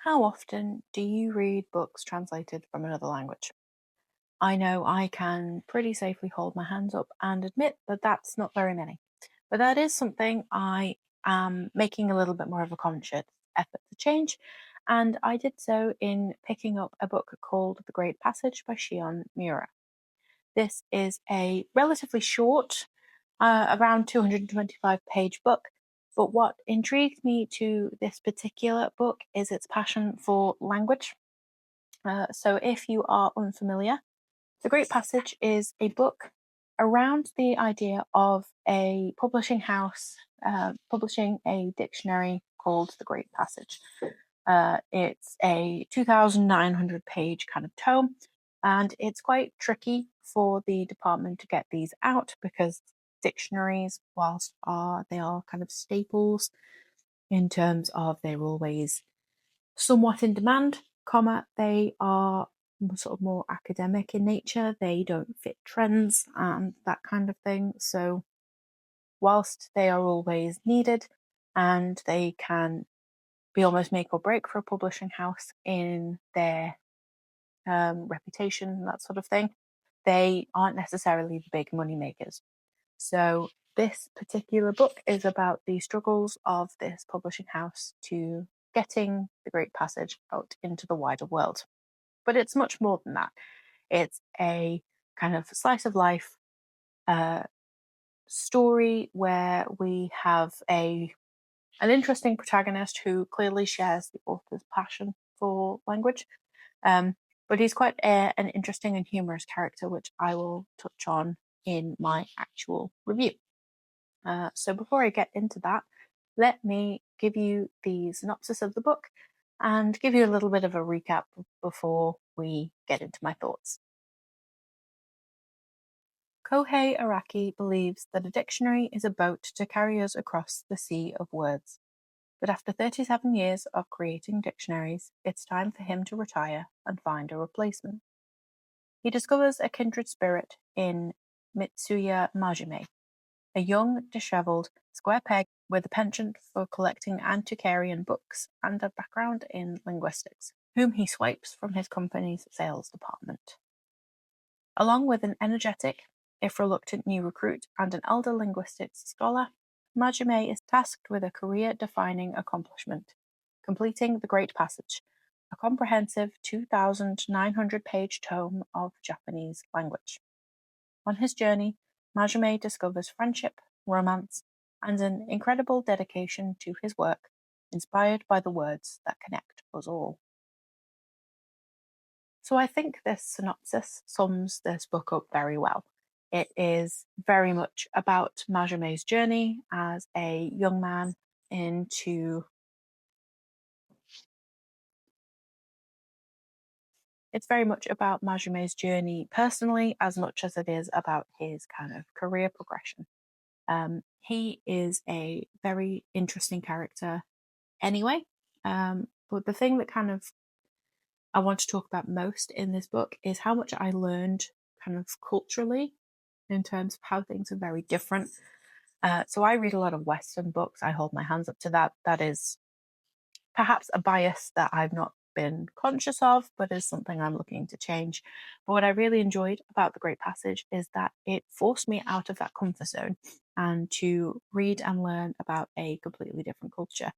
How often do you read books translated from another language? I know I can pretty safely hold my hands up and admit that that's not very many, but that is something I am making a little bit more of a conscious effort to change. And I did so in picking up a book called The Great Passage by Shion Miura. This is a relatively short, around 225-page book. But what intrigued me to this particular book is its passion for language. So, if you are unfamiliar, The Great Passage is a book around the idea of a publishing house publishing a dictionary called The Great Passage. It's a 2,900 page kind of tome, and it's quite tricky for the department to get these out because dictionaries, whilst they are kind of staples in terms of they're always somewhat in demand, they are sort of more academic in nature. They don't fit trends and that kind of thing. So, whilst they are always needed and they can be almost make or break for a publishing house in their reputation, that sort of thing, they aren't necessarily the big money makers. So, this particular book is about the struggles of this publishing house to getting The Great Passage out into the wider world. But it's much more than that. It's a kind of slice of life uh, story where we have an interesting protagonist who clearly shares the author's passion for language. But he's quite an interesting and humorous character, which I will touch on in my actual review. So before I get into that, let me give you the synopsis of the book and give you a little bit of a recap before we get into my thoughts. Kohei Araki believes that a dictionary is a boat to carry us across the sea of words. But after 37 years of creating dictionaries, it's time for him to retire and find a replacement. He discovers a kindred spirit in Mitsuya Majime, a young, dishevelled, square peg with a penchant for collecting antiquarian books and a background in linguistics, whom he swipes from his company's sales department. Along with an energetic, if reluctant new recruit and an elder linguistics scholar, Majime is tasked with a career-defining accomplishment, completing The Great Passage, a comprehensive 2,900-page tome of Japanese language. On his journey, Majime discovers friendship, romance, and an incredible dedication to his work, inspired by the words that connect us all. So I think this synopsis sums this book up very well. It is very much about Majime's journey as a young man into it's very much about Majime's journey personally as much as it is about his kind of career progression. He is a very interesting character anyway. But the thing that kind of I want to talk about most in this book is how much I learned kind of culturally in terms of how things are very different. So I read a lot of Western books. I hold my hands up to that. That is perhaps a bias that I've not been conscious of, but is something I'm looking to change. But what I really enjoyed about The Great Passage is that it forced me out of that comfort zone and to read and learn about a completely different culture.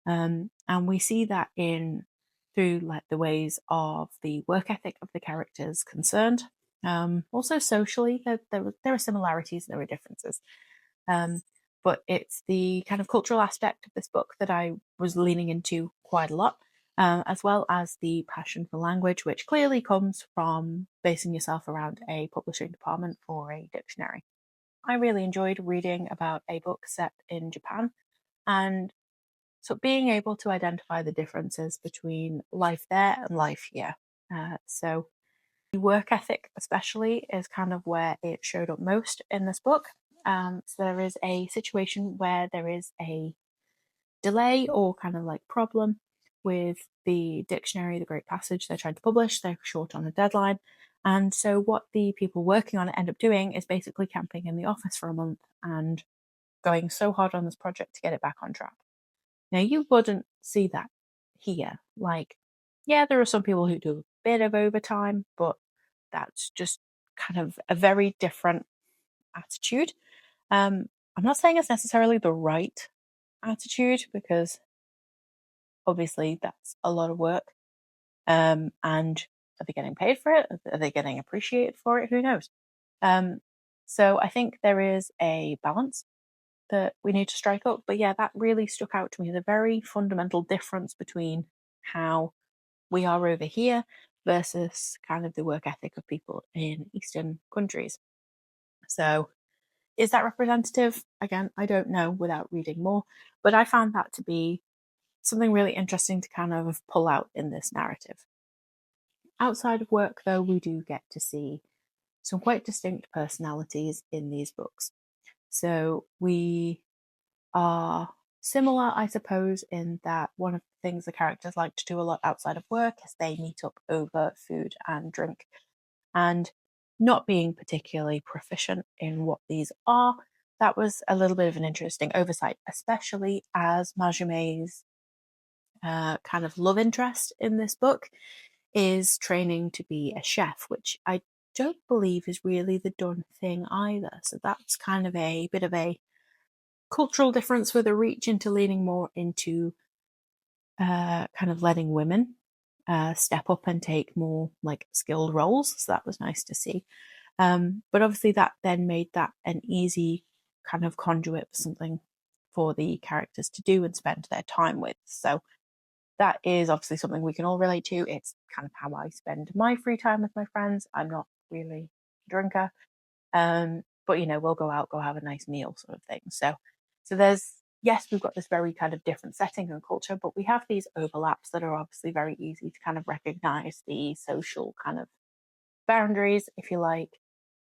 And we see that in through like the ways of the work ethic of the characters concerned. Also socially, there are similarities, there are differences. But it's the kind of cultural aspect of this book that I was leaning into quite a lot, as well as the passion for language, which clearly comes from basing yourself around a publishing department for a dictionary. I really enjoyed reading about a book set in Japan, and so being able to identify the differences between life there and life here. So the work ethic, especially, is kind of where it showed up most in this book. So there is a situation where there is a delay or kind of like problem with the dictionary, The Great Passage, they're trying to publish, they're short on a deadline. And so what the people working on it end up doing is basically camping in the office for a month and going so hard on this project to get it back on track. Now, you wouldn't see that here. Like, yeah, there are some people who do a bit of overtime, but that's just kind of a very different attitude. I'm not saying it's necessarily the right attitude because obviously that's a lot of work. And are they getting paid for it? Are they getting appreciated for it? Who knows? Um, so I think there is a balance that we need to strike up. But yeah, that really stuck out to me. The very fundamental difference between how we are over here versus kind of the work ethic of people in Eastern countries. So is that representative? Again, I don't know without reading more, but I found that to be something really interesting to kind of pull out in this narrative. Outside of work, though, we do get to see some quite distinct personalities in these books. So we are similar, I suppose, in that one of the things the characters like to do a lot outside of work is they meet up over food and drink. And not being particularly proficient in what these are, that was a little bit of an interesting oversight, especially as Majume's kind of love interest in this book is training to be a chef, which I don't believe is really the done thing either. So that's kind of a bit of a cultural difference with a reach into leaning more into kind of letting women step up and take more like skilled roles. So that was nice to see. But obviously, that then made that an easy kind of conduit for something for the characters to do and spend their time with. So that is obviously something we can all relate to. It's kind of how I spend my free time with my friends. I'm not really a drinker, but we'll go out, go have a nice meal, sort of thing. So there's yes, we've got this very kind of different setting and culture, but we have these overlaps that are obviously very easy to kind of recognize the social kind of boundaries, if you like.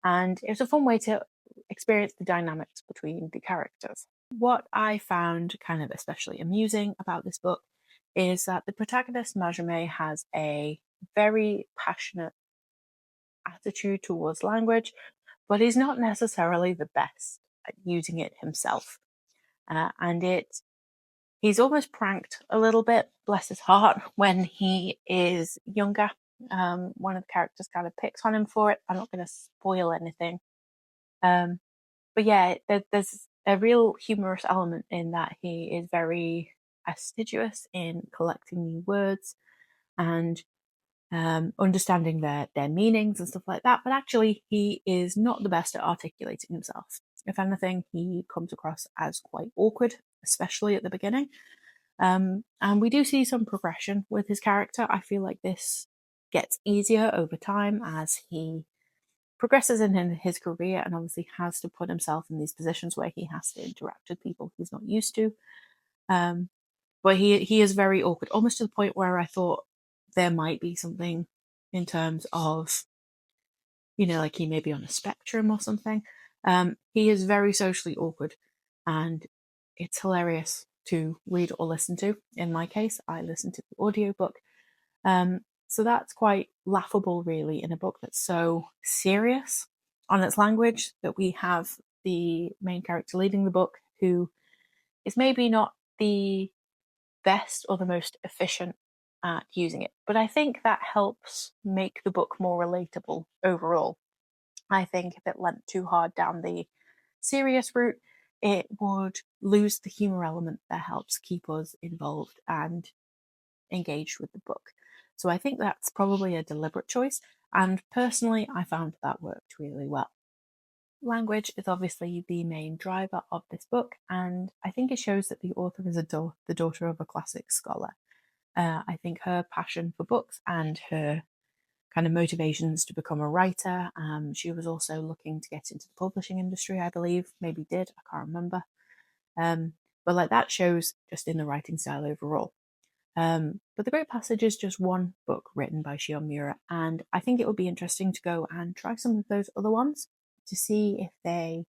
And it was a fun way to experience the dynamics between the characters. What I found kind of especially amusing about this book is that the protagonist, Majime, has a very passionate attitude towards language, but he's not necessarily the best at using it himself. And he's almost pranked a little bit, bless his heart, when he is younger. One of the characters kind of picks on him for it. I'm not going to spoil anything. But yeah, there's a real humorous element in that he is very assiduous in collecting new words and understanding their meanings and stuff like that. But actually, he is not the best at articulating himself. If anything, he comes across as quite awkward, especially at the beginning. And we do see some progression with his character. I feel like this gets easier over time as he progresses in his career and obviously has to put himself in these positions where he has to interact with people he's not used to. But he is very awkward, almost to the point where I thought there might be something in terms of, like he may be on a spectrum or something. He is very socially awkward, and it's hilarious to read or listen to. In my case, I listen to the audiobook. So that's quite laughable, really, in a book that's so serious on its language that we have the main character leading the book who is maybe not the best or the most efficient at using it. But I think that helps make the book more relatable overall. I think if it leant too hard down the serious route, it would lose the humor element that helps keep us involved and engaged with the book. So I think that's probably a deliberate choice. And personally, I found that worked really well. Language is obviously the main driver of this book, and I think it shows that the author is the daughter of a classic scholar. I think her passion for books and her kind of motivations to become a writer. She was also looking to get into the publishing industry, I believe, maybe did, I can't remember. But like that shows just in the writing style overall. But The Great Passage is just one book written by Shion Miura, and I think it would be interesting to go and try some of those other ones to see if they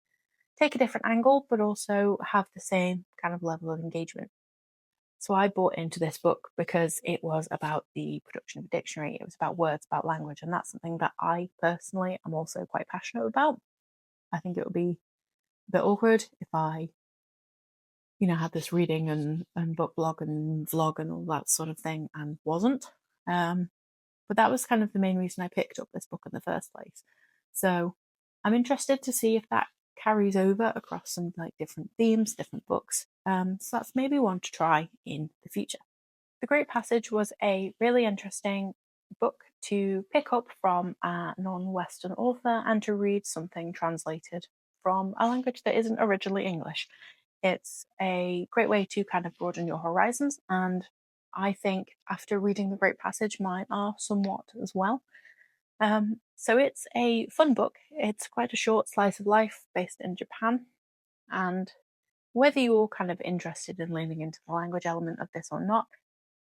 take a different angle, but also have the same kind of level of engagement. So I bought into this book because it was about the production of a dictionary. It was about words, about language, and that's something that I personally am also quite passionate about. I think it would be a bit awkward if I had this reading and book blog and vlog and all that sort of thing, and wasn't. But that was kind of the main reason I picked up this book in the first place. So I'm interested to see if that carries over across some like different themes, different books. So that's maybe one to try in the future. The Great Passage was a really interesting book to pick up from a non-Western author and to read something translated from a language that isn't originally English. It's a great way to kind of broaden your horizons, and I think after reading The Great Passage, mine are somewhat as well. So it's a fun book. It's quite a short slice of life based in Japan, and whether you're kind of interested in leaning into the language element of this or not,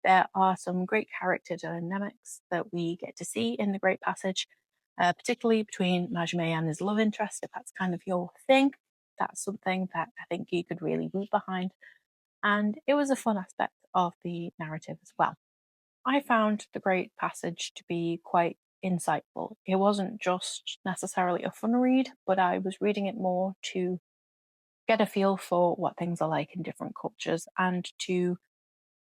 there are some great character dynamics that we get to see in The Great Passage, particularly between Majime and his love interest. If that's kind of your thing, that's something that I think you could really root behind. And it was a fun aspect of the narrative as well. I found The Great Passage to be quite insightful. It wasn't just necessarily a fun read, but I was reading it more to get a feel for what things are like in different cultures and to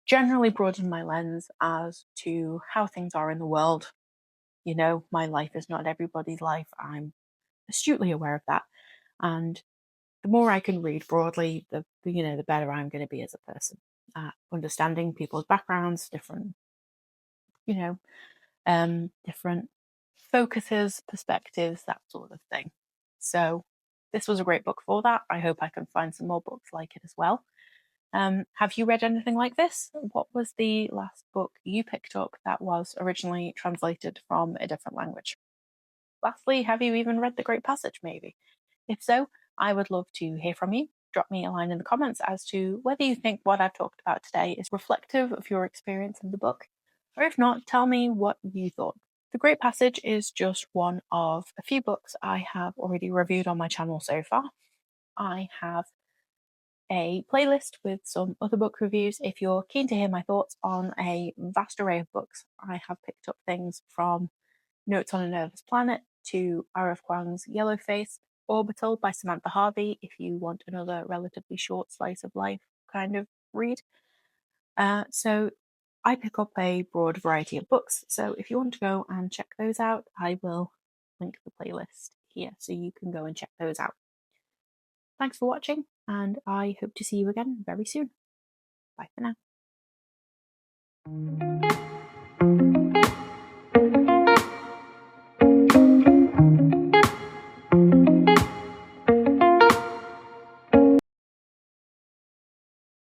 generally broaden my lens as to how things are in the world. My life is not everybody's life. I'm astutely aware of that. And the more I can read broadly, the better I'm going to be as a person at understanding people's backgrounds, different, you know, different focuses, perspectives, that sort of thing. So this was a great book for that. I hope I can find some more books like it as well. Have you read anything like this? What was the last book you picked up that was originally translated from a different language? Lastly, have you even read The Great Passage, maybe? If so, I would love to hear from you. Drop me a line in the comments as to whether you think what I've talked about today is reflective of your experience in the book, or if not, tell me what you thought. The Great Passage is just one of a few books I have already reviewed on my channel so far. I have a playlist with some other book reviews if you're keen to hear my thoughts on a vast array of books. I have picked up things from Notes on a Nervous Planet to R.F. Kuang's Yellowface, Orbital by Samantha Harvey, if you want another relatively short slice of life kind of read. So I pick up a broad variety of books. So if you want to go and check those out, I will link the playlist here so you can go and check those out. Thanks for watching, and I hope to see you again very soon. Bye for now.